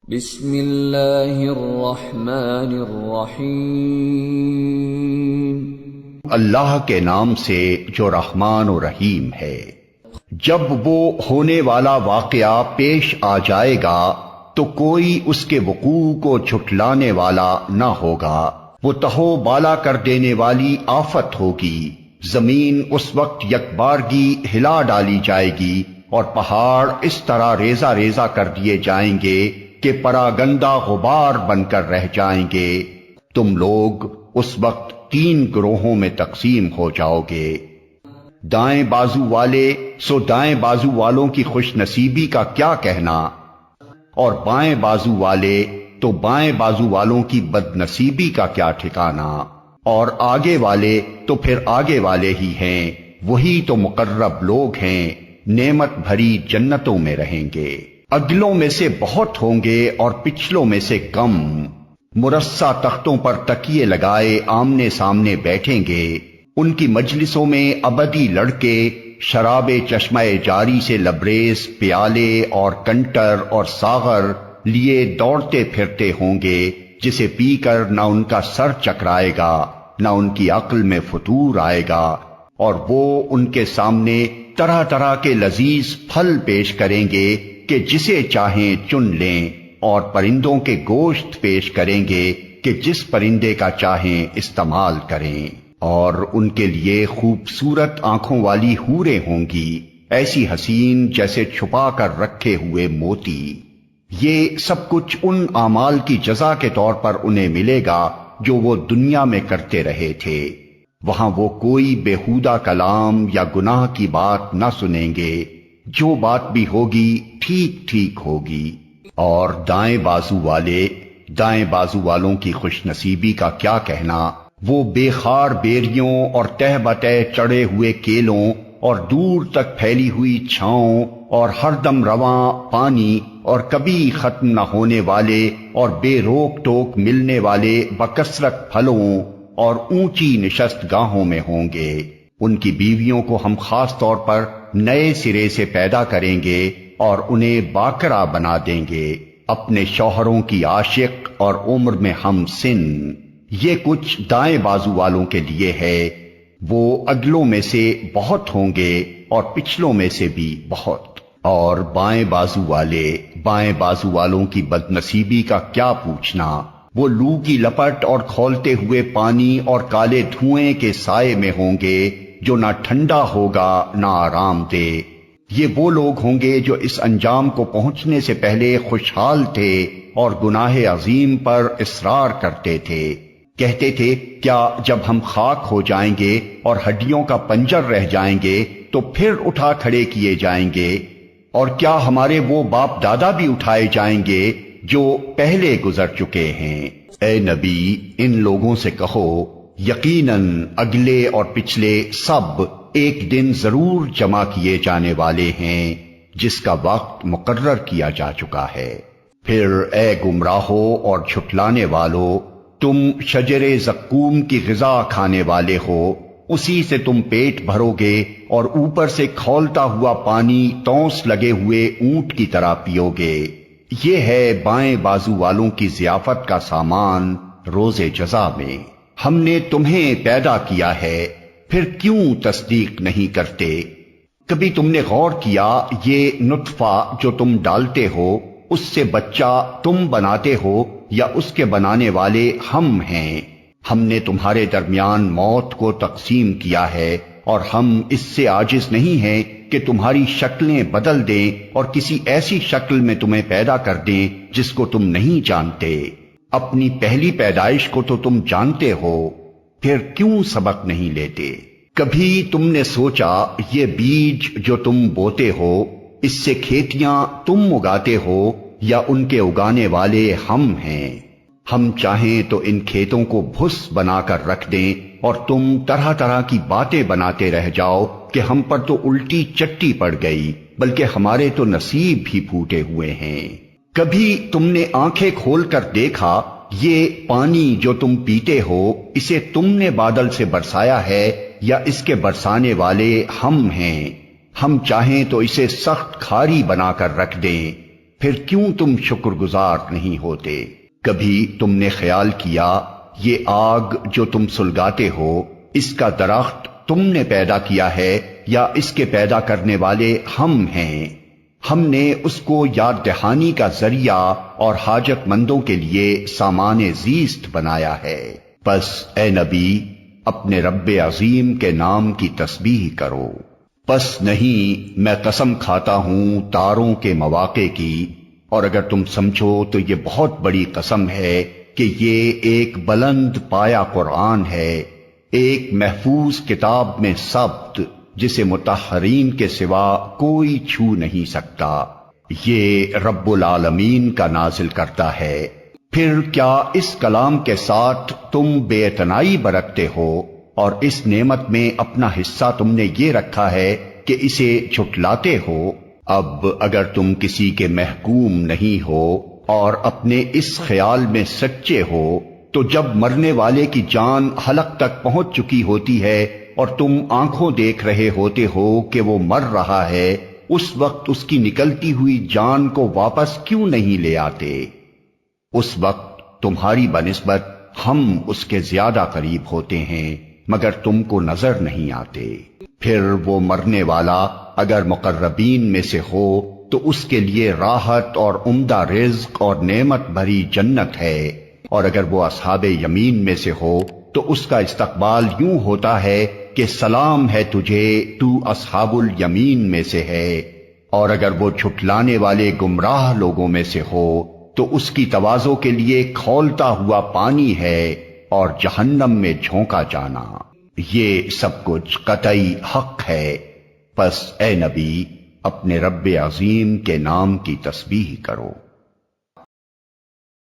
بسم اللہ الرحمن الرحیم۔ اللہ کے نام سے جو رحمان و رحیم ہے۔ جب وہ ہونے والا واقعہ پیش آ جائے گا تو کوئی اس کے وقوع کو جھٹلانے والا نہ ہوگا۔ وہ تہو بالا کر دینے والی آفت ہوگی۔ زمین اس وقت یکبارگی ہلا ڈالی جائے گی اور پہاڑ اس طرح ریزہ ریزہ کر دیے جائیں گے کہ پراگندہ غبار بن کر رہ جائیں گے۔ تم لوگ اس وقت 3 گروہوں میں تقسیم ہو جاؤ گے۔ دائیں بازو والے سو دائیں بازو والوں کی خوش نصیبی کا کیا کہنا، اور بائیں بازو والے تو بائیں بازو والوں کی بد نصیبی کا کیا ٹھکانہ، اور آگے والے تو پھر آگے والے ہی ہیں، وہی تو مقرب لوگ ہیں، نعمت بھری جنتوں میں رہیں گے۔ اگلوں میں سے بہت ہوں گے اور پچھلوں میں سے کم۔ مرصع تختوں پر تکیے لگائے آمنے سامنے بیٹھیں گے۔ ان کی مجلسوں میں ابدی لڑکے شراب چشمہ جاری سے لبریز پیالے اور کنٹر اور ساغر لیے دوڑتے پھرتے ہوں گے، جسے پی کر نہ ان کا سر چکرائے گا نہ ان کی عقل میں فتور آئے گا، اور وہ ان کے سامنے طرح طرح کے لذیذ پھل پیش کریں گے کہ جسے چاہیں چن لیں، اور پرندوں کے گوشت پیش کریں گے کہ جس پرندے کا چاہیں استعمال کریں، اور ان کے لیے خوبصورت آنکھوں والی حوریں ہوں گی، ایسی حسین جیسے چھپا کر رکھے ہوئے موتی۔ یہ سب کچھ ان اعمال کی جزا کے طور پر انہیں ملے گا جو وہ دنیا میں کرتے رہے تھے۔ وہاں وہ کوئی بیہودہ کلام یا گناہ کی بات نہ سنیں گے، جو بات بھی ہوگی ٹھیک ٹھیک ہوگی۔ اور دائیں بازو والوں کی خوش نصیبی کا کیا کہنا، وہ بے خار بیریوں اور تہ بتہ چڑھے ہوئے کیلوں اور دور تک پھیلی ہوئی چھاؤں اور ہر دم رواں پانی اور کبھی ختم نہ ہونے والے اور بے روک ٹوک ملنے والے بکثرت پھلوں اور اونچی نشست گاہوں میں ہوں گے۔ ان کی بیویوں کو ہم خاص طور پر نئے سرے سے پیدا کریں گے اور انہیں باکرا بنا دیں گے، اپنے شوہروں کی عاشق اور عمر میں ہم سن۔ یہ کچھ دائیں بازو والوں کے لیے ہے، وہ اگلوں میں سے بہت ہوں گے اور پچھلوں میں سے بھی بہت۔ اور بائیں بازو والوں کی بد نصیبی کا کیا پوچھنا، وہ لو کی لپٹ اور کھولتے ہوئے پانی اور کالے دھوئیں کے سائے میں ہوں گے، جو نہ ٹھنڈا ہوگا نہ آرام دے۔ یہ وہ لوگ ہوں گے جو اس انجام کو پہنچنے سے پہلے خوشحال تھے اور گناہ عظیم پر اصرار کرتے تھے۔ کہتے تھے کیا جب ہم خاک ہو جائیں گے اور ہڈیوں کا پنجر رہ جائیں گے تو پھر اٹھا کھڑے کیے جائیں گے، اور کیا ہمارے وہ باپ دادا بھی اٹھائے جائیں گے جو پہلے گزر چکے ہیں؟ اے نبی، ان لوگوں سے کہو یقیناً اگلے اور پچھلے سب ایک دن ضرور جمع کیے جانے والے ہیں، جس کا وقت مقرر کیا جا چکا ہے۔ پھر اے گمراہو اور جھٹلانے والو، تم شجر زقوم کی غذا کھانے والے ہو، اسی سے تم پیٹ بھرو گے اور اوپر سے کھولتا ہوا پانی تونس لگے ہوئے اونٹ کی طرح پیو گے۔ یہ ہے بائیں بازو والوں کی ضیافت کا سامان روز جزا میں۔ ہم نے تمہیں پیدا کیا ہے، پھر کیوں تصدیق نہیں کرتے؟ کبھی تم نے غور کیا یہ نطفہ جو تم ڈالتے ہو، اس سے بچہ تم بناتے ہو یا اس کے بنانے والے ہم ہیں؟ ہم نے تمہارے درمیان موت کو تقسیم کیا ہے، اور ہم اس سے عاجز نہیں ہیں کہ تمہاری شکلیں بدل دیں اور کسی ایسی شکل میں تمہیں پیدا کر دیں جس کو تم نہیں جانتے۔ اپنی پہلی پیدائش کو تو تم جانتے ہو، پھر کیوں سبق نہیں لیتے؟ کبھی تم نے سوچا یہ بیج جو تم بوتے ہو، اس سے کھیتیاں تم اگاتے ہو یا ان کے اگانے والے ہم ہیں؟ ہم چاہیں تو ان کھیتوں کو بھس بنا کر رکھ دیں اور تم طرح طرح کی باتیں بناتے رہ جاؤ کہ ہم پر تو الٹی چٹی پڑ گئی، بلکہ ہمارے تو نصیب ہی پھوٹے ہوئے ہیں۔ کبھی تم نے آنکھیں کھول کر دیکھا یہ پانی جو تم پیتے ہو، اسے تم نے بادل سے برسایا ہے یا اس کے برسانے والے ہم ہیں؟ ہم چاہیں تو اسے سخت کھاری بنا کر رکھ دیں، پھر کیوں تم شکر گزار نہیں ہوتے؟ کبھی تم نے خیال کیا یہ آگ جو تم سلگاتے ہو اس کا درخت تم نے پیدا کیا ہے یا اس کے پیدا کرنے والے ہم ہیں؟ ہم نے اس کو یاد دہانی کا ذریعہ اور حاجت مندوں کے لیے سامان زیست بنایا ہے۔ پس اے نبی اپنے رب عظیم کے نام کی تسبیح کرو۔ پس نہیں میں قسم کھاتا ہوں تاروں کے مواقع کی، اور اگر تم سمجھو تو یہ بہت بڑی قسم ہے کہ یہ ایک بلند پایا قرآن ہے، ایک محفوظ کتاب میں ثبت جسے مطہرین کے سوا کوئی چھو نہیں سکتا۔ یہ رب العالمین کا نازل کرتا ہے۔ پھر کیا اس کلام کے ساتھ تم بے اعتنائی برتتے ہو اور اس نعمت میں اپنا حصہ تم نے یہ رکھا ہے کہ اسے جھٹلاتے ہو؟ اب اگر تم کسی کے محکوم نہیں ہو اور اپنے اس خیال میں سچے ہو تو جب مرنے والے کی جان حلق تک پہنچ چکی ہوتی ہے اور تم آنکھوں دیکھ رہے ہوتے ہو کہ وہ مر رہا ہے، اس وقت اس کی نکلتی ہوئی جان کو واپس کیوں نہیں لے آتے؟ اس وقت تمہاری بنسبت ہم اس کے زیادہ قریب ہوتے ہیں مگر تم کو نظر نہیں آتے۔ پھر وہ مرنے والا اگر مقربین میں سے ہو تو اس کے لیے راحت اور عمدہ رزق اور نعمت بھری جنت ہے، اور اگر وہ اصحاب یمین میں سے ہو تو اس کا استقبال یوں ہوتا ہے کہ سلام ہے تجھے، تو اصحاب الیمین میں سے ہے۔ اور اگر وہ جھٹلانے والے گمراہ لوگوں میں سے ہو تو اس کی تواضع کے لیے کھولتا ہوا پانی ہے اور جہنم میں جھونکا جانا۔ یہ سب کچھ قطعی حق ہے۔ پس اے نبی اپنے رب عظیم کے نام کی تسبیح کرو۔